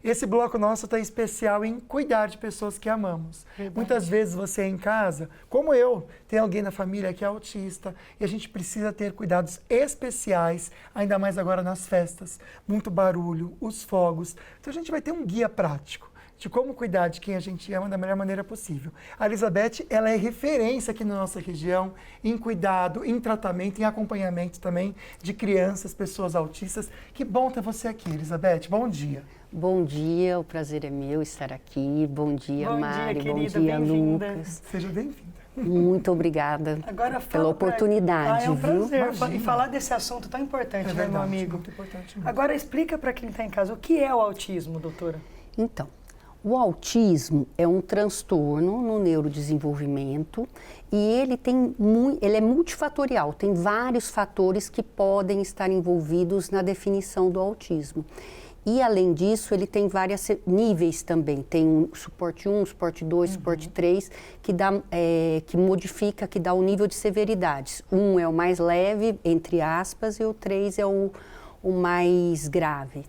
Esse bloco nosso está especial em cuidar de pessoas que amamos. Verdade. Muitas vezes você em casa, como eu, tem alguém na família que é autista e a gente precisa ter cuidados especiais, ainda mais agora nas festas. Muito barulho, os fogos. Então a gente vai ter um guia prático de como cuidar de quem a gente ama da melhor maneira possível. A Elizabeth, ela é referência aqui na nossa região em cuidado, em tratamento, em acompanhamento também de crianças, pessoas autistas. Que bom ter você aqui, Elizabeth. Bom dia. Bom dia, o prazer é meu estar aqui. Bom dia, Mari. Bom dia, querida, bom dia, bem-vinda. Lucas. Seja bem-vinda. Muito obrigada Agora pela oportunidade, é um viu? prazer Imagina. e falar desse assunto tão importante, né, meu amigo? Muito importante mesmo. Agora explica para quem está em casa, o que é o autismo, doutora? Então, o autismo é um transtorno no neurodesenvolvimento e ele é multifatorial, tem vários fatores que podem estar envolvidos na definição do autismo. E, além disso, ele tem vários níveis também. Tem um suporte 1, suporte 2, suporte 3, que modifica, que dá o nível de severidades. 1 é o mais leve, entre aspas, e o 3 é o mais grave.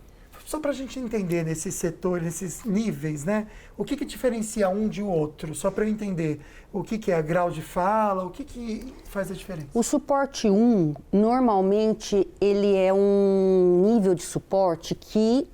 Só para a gente entender nesses setores, nesses níveis, né? O que diferencia um de outro? Só para eu entender o que é grau de fala, o que faz a diferença? O suporte 1, normalmente, ele é um nível de suporte que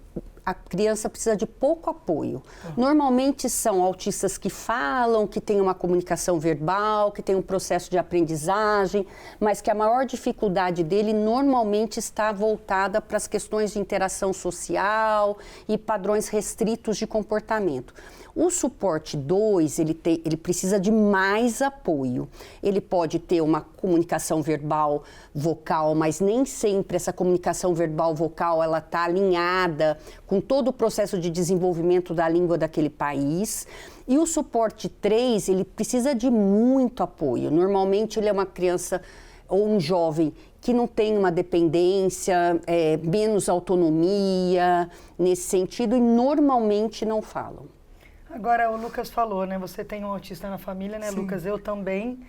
a criança precisa de pouco apoio. Normalmente são autistas que falam, que têm uma comunicação verbal, que têm um processo de aprendizagem, mas que a maior dificuldade dele normalmente está voltada para as questões de interação social e padrões restritos de comportamento. O suporte 2, ele precisa de mais apoio. Ele pode ter uma comunicação verbal vocal, mas nem sempre essa comunicação verbal vocal ela está alinhada com todo o processo de desenvolvimento da língua daquele país. E o suporte 3, ele precisa de muito apoio. Normalmente ele é uma criança ou um jovem que não tem uma dependência, menos autonomia nesse sentido e normalmente não falam. Agora, o Lucas falou, né? Você tem um autista na família, né, Sim. Lucas? Eu também.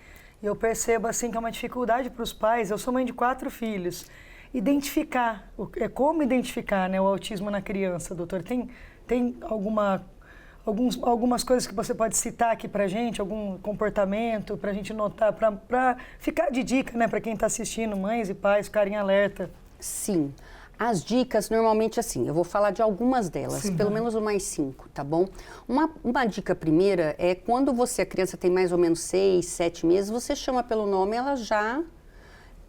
E eu percebo, assim, que é uma dificuldade para os pais. Eu sou mãe de 4 filhos. Identificar, como identificar, né, o autismo na criança, doutor? Tem algumas coisas que você pode citar aqui para a gente? Algum comportamento para a gente notar, para ficar de dica, né, para quem está assistindo, mães e pais ficarem alerta? Sim. As dicas, normalmente assim, eu vou falar de algumas delas, Sim, pelo menos umas 5, tá bom? Uma dica primeira é quando a criança tem mais ou menos 6, 7 meses, você chama pelo nome, ela já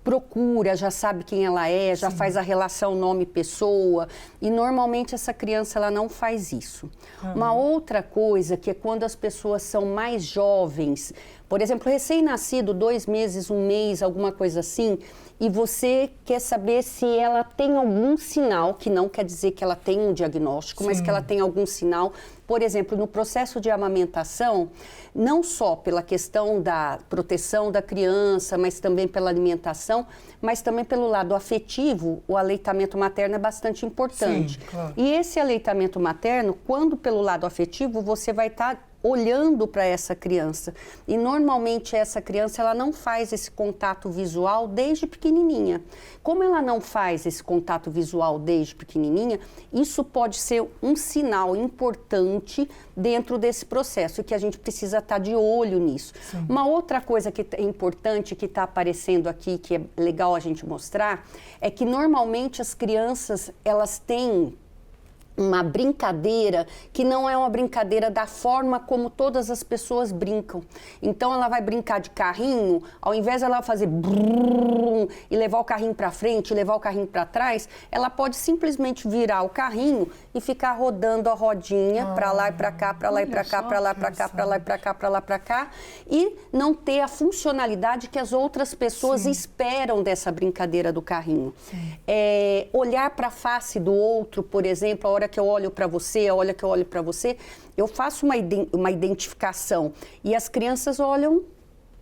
procura, já sabe quem ela é, já faz a relação nome-pessoa, e normalmente essa criança ela não faz isso. Uma outra coisa que é quando as pessoas são mais jovens, por exemplo, recém-nascido, 2 meses, 1 mês, alguma coisa assim, e você quer saber se ela tem algum sinal, que não quer dizer que ela tem um diagnóstico, mas que ela tem algum sinal. Por exemplo, no processo de amamentação, não só pela questão da proteção da criança, mas também pela alimentação, mas também pelo lado afetivo, o aleitamento materno é bastante importante. Sim, claro. E esse aleitamento materno, quando pelo lado afetivo, você vai estar olhando para essa criança. E normalmente essa criança ela não faz esse contato visual desde pequenininha. Como ela não faz esse contato visual desde pequenininha, isso pode ser um sinal importante dentro desse processo e que a gente precisa estar de olho nisso. Sim. Uma outra coisa que é importante que está aparecendo aqui, que é legal a gente mostrar, é que normalmente as crianças elas têm uma brincadeira que não é uma brincadeira da forma como todas as pessoas brincam. Então ela vai brincar de carrinho, ao invés dela fazer brum e levar o carrinho para frente, levar o carrinho para trás, ela pode simplesmente virar o carrinho e ficar rodando a rodinha para lá e para cá, para lá e para cá, para lá e para cá, para lá e para cá, para lá e para cá, e não ter a funcionalidade que as outras pessoas esperam dessa brincadeira do carrinho. Olhar para a face do outro, por exemplo, a hora que eu olho para você, a hora que eu olho para você, eu faço uma identificação e as crianças olham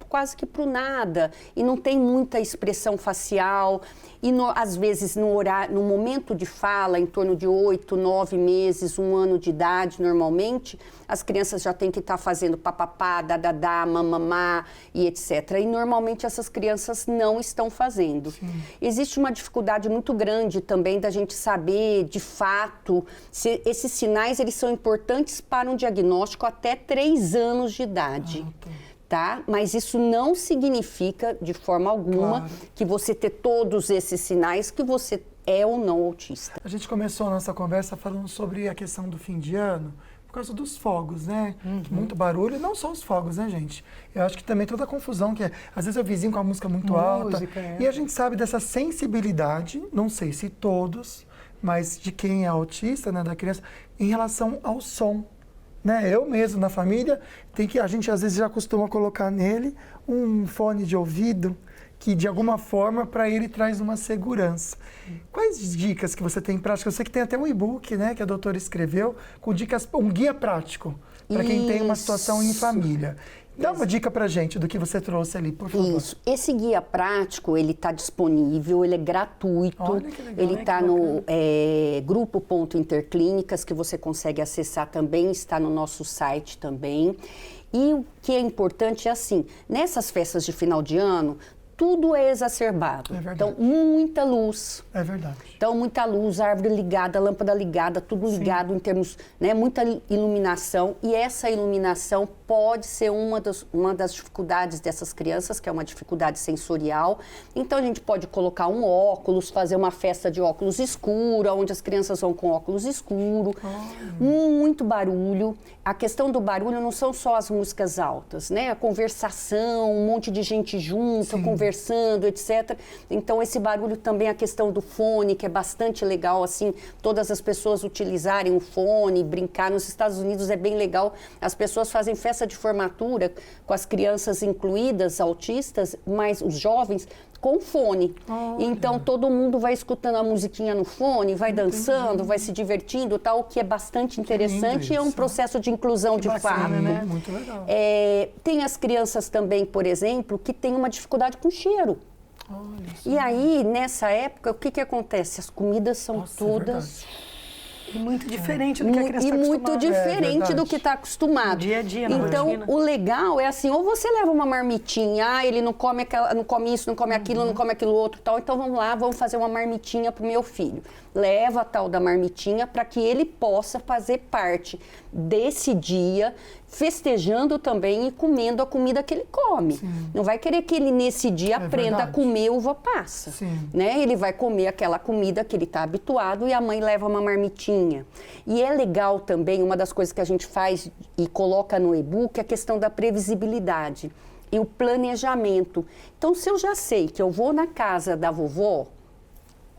quase que para o nada e não tem muita expressão facial e às vezes no momento de fala, em torno de 8, 9 meses, 1 ano de idade normalmente, as crianças já têm que estar fazendo papapá, dadadá, mamamá e etc. E normalmente essas crianças não estão fazendo. Sim. Existe uma dificuldade muito grande também da gente saber de fato se esses sinais eles são importantes para um diagnóstico até 3 anos de idade. Tá? Mas isso não significa, de forma alguma, que você ter todos esses sinais que você é ou não autista. A gente começou a nossa conversa falando sobre a questão do fim de ano, por causa dos fogos, né? Muito barulho, e não só os fogos, né, gente? Eu acho que também toda a confusão que é. Às vezes é o vizinho com a música muito alta. E a gente sabe dessa sensibilidade, não sei se todos, mas de quem é autista, né, da criança, em relação ao som. Né? Eu mesmo, na família, a gente às vezes já costuma colocar nele um fone de ouvido que, de alguma forma, para ele traz uma segurança. Quais dicas que você tem práticas? Eu sei que tem até um e-book, né, que a doutora escreveu, com dicas, um guia prático para quem tem uma situação em família. Dá uma dica pra gente do que você trouxe ali, por favor. Isso. Esse guia prático, ele está disponível, ele é gratuito. Olha que legal. Ele está no grupo.interclínicas, que você consegue acessar também, está no nosso site também. E o que é importante é assim, nessas festas de final de ano, tudo é exacerbado. É verdade. Então, muita luz. É verdade. Então, muita luz, árvore ligada, lâmpada ligada, tudo ligado em termos, né, muita iluminação. E essa iluminação pode ser uma das dificuldades dessas crianças, que é uma dificuldade sensorial. Então, a gente pode colocar um óculos, fazer uma festa de óculos escuro, onde as crianças vão com óculos escuro. Muito barulho. A questão do barulho não são só as músicas altas, né? A conversação, um monte de gente junta, conversando, etc. Então, esse barulho também, a questão do fone, que é bastante legal, assim, todas as pessoas utilizarem o fone, brincar. Nos Estados Unidos é bem legal, as pessoas fazem festa de formatura com as crianças incluídas, autistas, mas os jovens com fone. Então, todo mundo vai escutando a musiquinha no fone, vai dançando, vai se divertindo, tal, o que é bastante interessante e é um processo de inclusão de fato. Né? Muito legal. Tem as crianças também, por exemplo, que têm uma dificuldade com cheiro. E aí, nessa época, o que acontece? As comidas são todas... E muito diferente do que a criança está acostumada. E muito diferente do que está acostumado. Dia a dia, na Então, rotina. o legal é assim, ou você leva uma marmitinha, ele não come isso, não come aquilo, não come aquilo outro, tal. Então, vamos lá, vamos fazer uma marmitinha para o meu filho. Leva a tal da marmitinha para que ele possa fazer parte desse dia, festejando também e comendo a comida que ele come. Não vai querer que ele, nesse dia, aprenda a comer uva passa. Né? Ele vai comer aquela comida que ele está habituado e a mãe leva uma marmitinha. E é legal também, uma das coisas que a gente faz e coloca no e-book, é a questão da previsibilidade e o planejamento. Então, se eu já sei que eu vou na casa da vovó,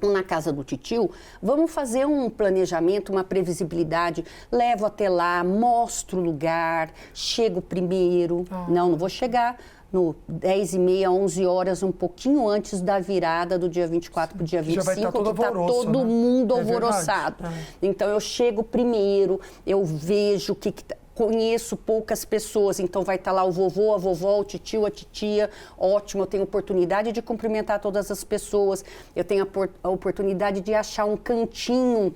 ou na casa do titio, vamos fazer um planejamento, uma previsibilidade, levo até lá, mostro o lugar, chego primeiro, não vou chegar no 10h30, 11 horas, um pouquinho antes da virada do dia 24 para o dia 25, que está todo mundo alvoroçado. Então, eu chego primeiro, eu vejo o que conheço poucas pessoas, então vai estar lá o vovô, a vovó, o titio, a titia, ótimo, eu tenho oportunidade de cumprimentar todas as pessoas, eu tenho a oportunidade de achar um cantinho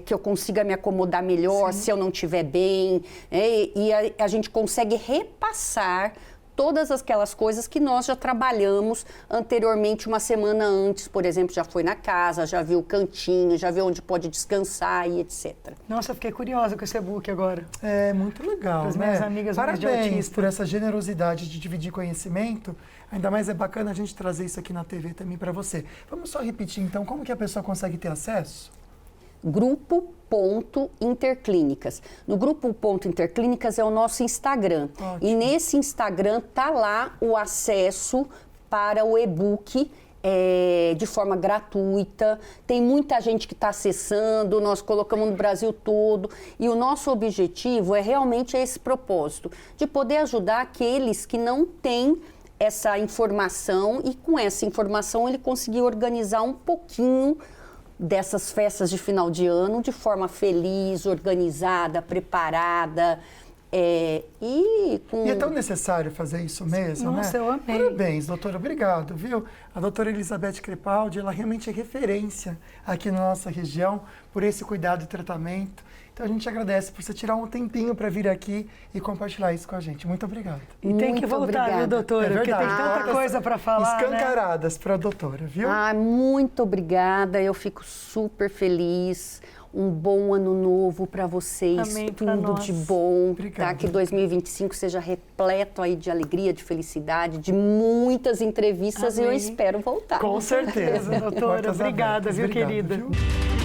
que eu consiga me acomodar melhor se eu não estiver bem, e a gente consegue repassar todas aquelas coisas que nós já trabalhamos anteriormente, uma semana antes, por exemplo, já foi na casa, já viu o cantinho, já viu onde pode descansar e etc. Nossa, eu fiquei curiosa com esse e-book agora. É muito legal, As né? minhas amigas mais de Parabéns autista. por essa generosidade de dividir conhecimento. Ainda mais é bacana a gente trazer isso aqui na TV também para você. Vamos só repetir, então, como que a pessoa consegue ter acesso? Grupo.interclínicas. No Grupo.interclínicas é o nosso Instagram. Ótimo. E nesse Instagram tá lá o acesso para o e-book de forma gratuita. Tem muita gente que está acessando, nós colocamos no Brasil todo. E o nosso objetivo é realmente esse propósito, de poder ajudar aqueles que não têm essa informação e com essa informação ele conseguir organizar um pouquinho dessas festas de final de ano de forma feliz, organizada, preparada, E é tão necessário fazer isso mesmo, Nossa, né? eu amei. Parabéns, doutora, obrigado, viu? A doutora Elizabeth Crepaldi, ela realmente é referência aqui na nossa região por esse cuidado e tratamento. Então a gente agradece por você tirar um tempinho para vir aqui e compartilhar isso com a gente. Muito obrigado. E tem que Muito voltar, obrigada. viu, doutora? É Porque tem verdade. tanta Portas coisa para falar, né? escancaradas para a doutora, viu? Muito obrigada, eu fico super feliz. Um bom ano novo para vocês, Amém, pra tudo nós. de bom, Obrigado. tá? Que 2025 seja repleto aí de alegria, de felicidade, de muitas entrevistas e eu Amém. espero voltar. Com certeza. Doutora, Portas obrigada, abertas. viu, Obrigado, querida? viu?